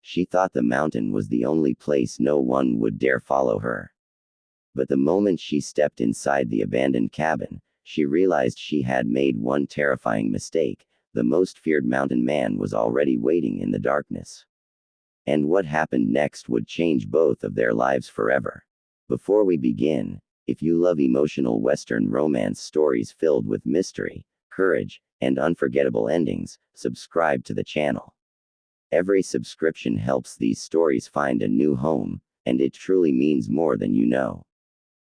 She thought the mountain was the only place no one would dare follow her. But the moment she stepped inside the abandoned cabin, she realized she had made one terrifying mistake. The most feared mountain man was already waiting in the darkness. And what happened next would change both of their lives forever. Before we begin, if you love emotional Western romance stories filled with mystery, courage, and unforgettable endings, subscribe to the channel. Every subscription helps these stories find a new home, and it truly means more than you know.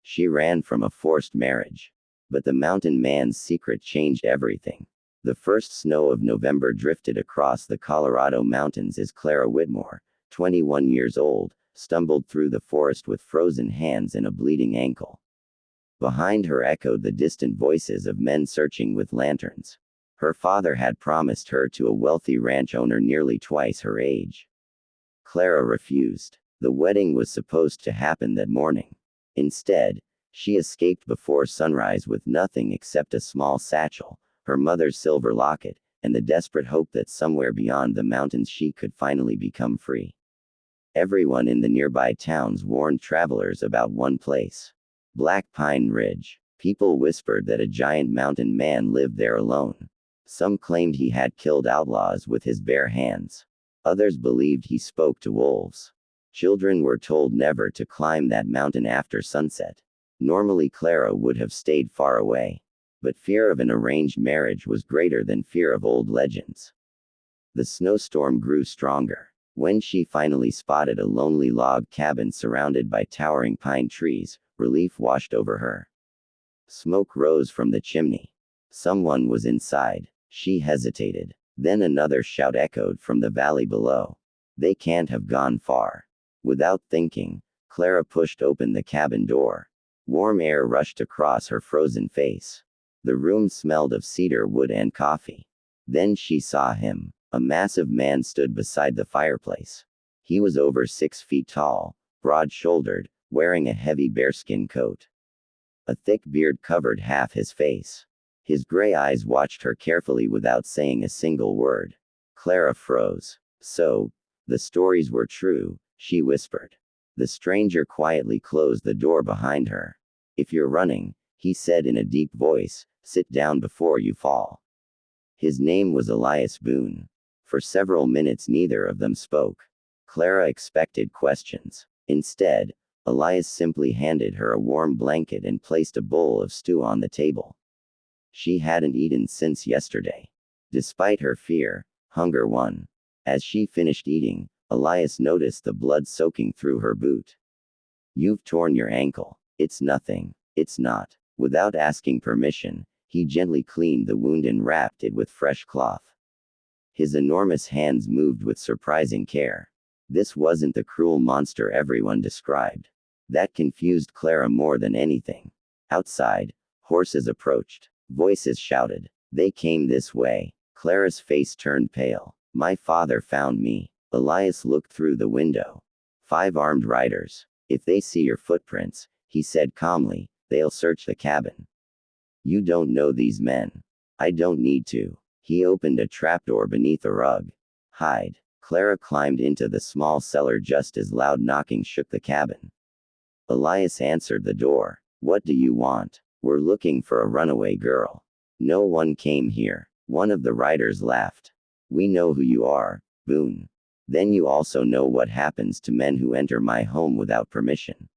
She ran from a forced marriage. But the mountain man's secret changed everything. The first snow of November drifted across the Colorado mountains as Clara Whitmore, 21 years old, stumbled through the forest with frozen hands and a bleeding ankle. Behind her echoed the distant voices of men searching with lanterns. Her father had promised her to a wealthy ranch owner nearly twice her age. Clara refused. The wedding was supposed to happen that morning. Instead, she escaped before sunrise with nothing except a small satchel, her mother's silver locket, and the desperate hope that somewhere beyond the mountains she could finally become free. Everyone in the nearby towns warned travelers about one place: Black Pine Ridge. People whispered that a giant mountain man lived there alone. Some claimed he had killed outlaws with his bare hands. Others believed he spoke to wolves. Children were told never to climb that mountain after sunset. Normally Clara would have stayed far away. But fear of an arranged marriage was greater than fear of old legends. The snowstorm grew stronger. When she finally spotted a lonely log cabin surrounded by towering pine trees, relief washed over her. Smoke rose from the chimney. Someone was inside. She hesitated. Then another shout echoed from the valley below. They can't have gone far. Without thinking, Clara pushed open the cabin door. Warm air rushed across her frozen face. The room smelled of cedar wood and coffee. Then she saw him. A massive man stood beside the fireplace. He was over 6 feet tall, broad-shouldered, wearing a heavy bearskin coat. A thick beard covered half his face. His gray eyes watched her carefully without saying a single word. Clara froze. So, the stories were true, she whispered. The stranger quietly closed the door behind her. If you're running, he said in a deep voice, sit down before you fall. His name was Elias Boone. For several minutes neither of them spoke. Clara expected questions. Instead, Elias simply handed her a warm blanket and placed a bowl of stew on the table. She hadn't eaten since yesterday. Despite her fear, hunger won. As she finished eating, Elias noticed the blood soaking through her boot. You've torn your ankle. It's nothing. It's not. Without asking permission, he gently cleaned the wound and wrapped it with fresh cloth. His enormous hands moved with surprising care. This wasn't the cruel monster everyone described. That confused Clara more than anything. Outside, horses approached. Voices shouted. They came this way. Clara's face turned pale. My father found me. Elias looked through the window. 5 armed riders. If they see your footprints, he said calmly, they'll search the cabin. You don't know these men. I don't need to. He opened a trapdoor beneath a rug. Hide. Clara climbed into the small cellar just as loud knocking shook the cabin. Elias answered the door. What do you want? We're looking for a runaway girl. No one came here. One of the riders laughed. We know who you are, Boone. Then you also know what happens to men who enter my home without permission.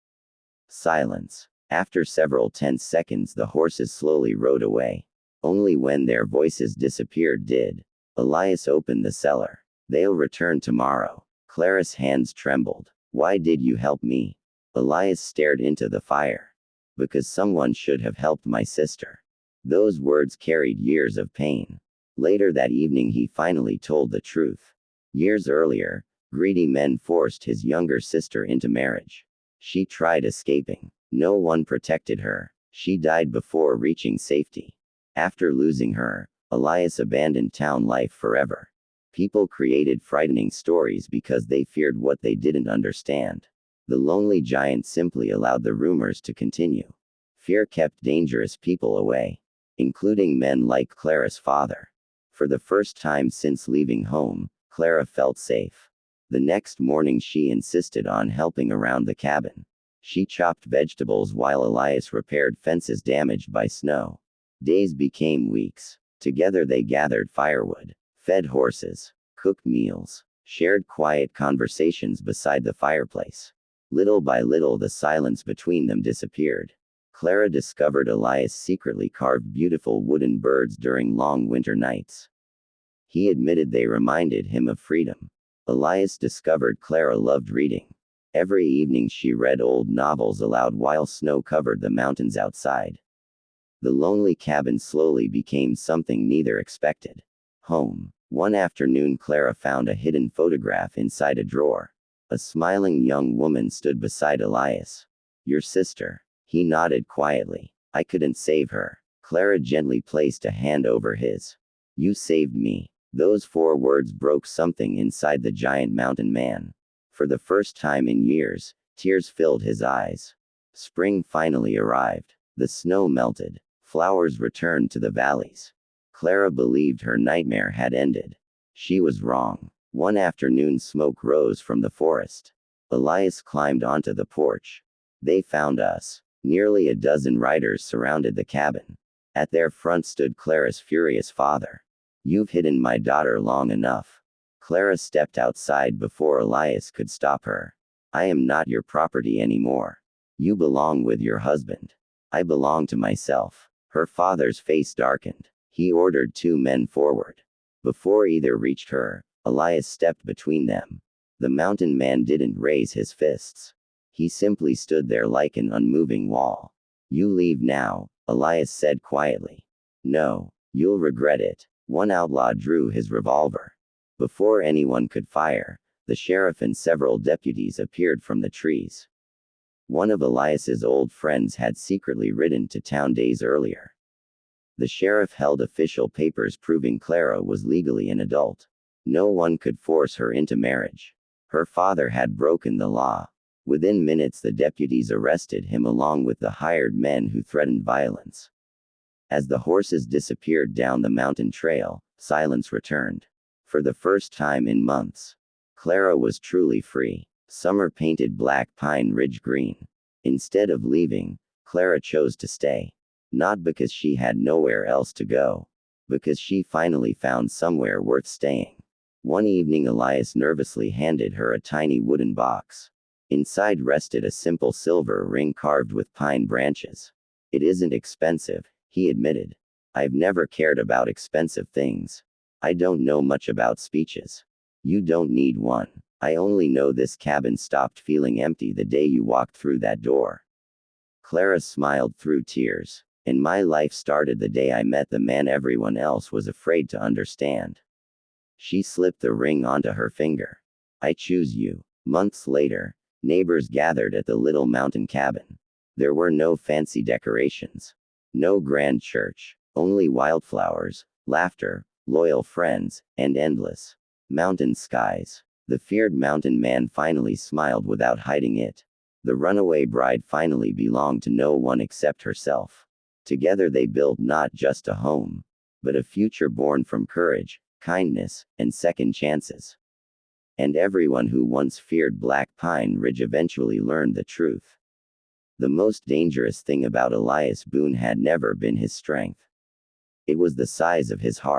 Silence. After several tense seconds the horses slowly rode away. Only when their voices disappeared did Elias open the cellar. They'll return tomorrow. Clara's hands trembled. Why did you help me? Elias stared into the fire. Because someone should have helped my sister. Those words carried years of pain. Later that evening he finally told the truth. Years earlier, greedy men forced his younger sister into marriage. She tried escaping. No one protected her. She died before reaching safety. After losing her, Elias abandoned town life forever. People created frightening stories because they feared what they didn't understand. The lonely giant simply allowed the rumors to continue. Fear kept dangerous people away, including men like Clara's father. For the first time since leaving home, Clara felt safe. The next morning she insisted on helping around the cabin. She chopped vegetables while Elias repaired fences damaged by snow. Days became weeks. Together they gathered firewood, fed horses, cooked meals, shared quiet conversations beside the fireplace. Little by little the silence between them disappeared. Clara discovered Elias secretly carved beautiful wooden birds during long winter nights. He admitted they reminded him of freedom. Elias discovered Clara loved reading. Every evening she read old novels aloud while snow covered the mountains outside. The lonely cabin slowly became something neither expected. Home. One afternoon Clara found a hidden photograph inside a drawer. A smiling young woman stood beside Elias. Your sister. He nodded quietly. I couldn't save her. Clara gently placed a hand over his. You saved me. Those 4 words broke something inside the giant mountain man. For the first time in years, tears filled his eyes. Spring finally arrived. The snow melted. Flowers returned to the valleys. Clara believed her nightmare had ended. She was wrong. One afternoon smoke rose from the forest. Elias climbed onto the porch. They found us. Nearly a dozen riders surrounded the cabin. At their front stood Clara's furious father. You've hidden my daughter long enough. Clara stepped outside before Elias could stop her. I am not your property anymore. You belong with your husband. I belong to myself. Her father's face darkened. He ordered 2 men forward. Before either reached her, Elias stepped between them. The mountain man didn't raise his fists. He simply stood there like an unmoving wall. You leave now, Elias said quietly. No, you'll regret it. One outlaw drew his revolver. Before anyone could fire, the sheriff and several deputies appeared from the trees. One of Elias's old friends had secretly ridden to town days earlier. The sheriff held official papers proving Clara was legally an adult. No one could force her into marriage. Her father had broken the law. Within minutes the deputies arrested him along with the hired men who threatened violence. As the horses disappeared down the mountain trail, silence returned. For the first time in months, Clara was truly free. Summer painted Black Pine Ridge green. Instead of leaving, Clara chose to stay. Not because she had nowhere else to go. Because she finally found somewhere worth staying. One evening Elias nervously handed her a tiny wooden box. Inside rested a simple silver ring carved with pine branches. It isn't expensive, he admitted. I've never cared about expensive things. I don't know much about speeches. You don't need one. I only know this cabin stopped feeling empty the day you walked through that door. Clara smiled through tears. And my life started the day I met the man everyone else was afraid to understand. She slipped the ring onto her finger. I choose you. Months later, neighbors gathered at the little mountain cabin. There were no fancy decorations. No grand church. Only wildflowers, laughter, loyal friends, and endless mountain skies. The feared mountain man finally smiled without hiding it. The runaway bride finally belonged to no one except herself. Together they built not just a home, but a future born from courage, kindness, and second chances. And everyone who once feared Black Pine Ridge eventually learned the truth. The most dangerous thing about Elias Boone had never been his strength. It was the size of his heart.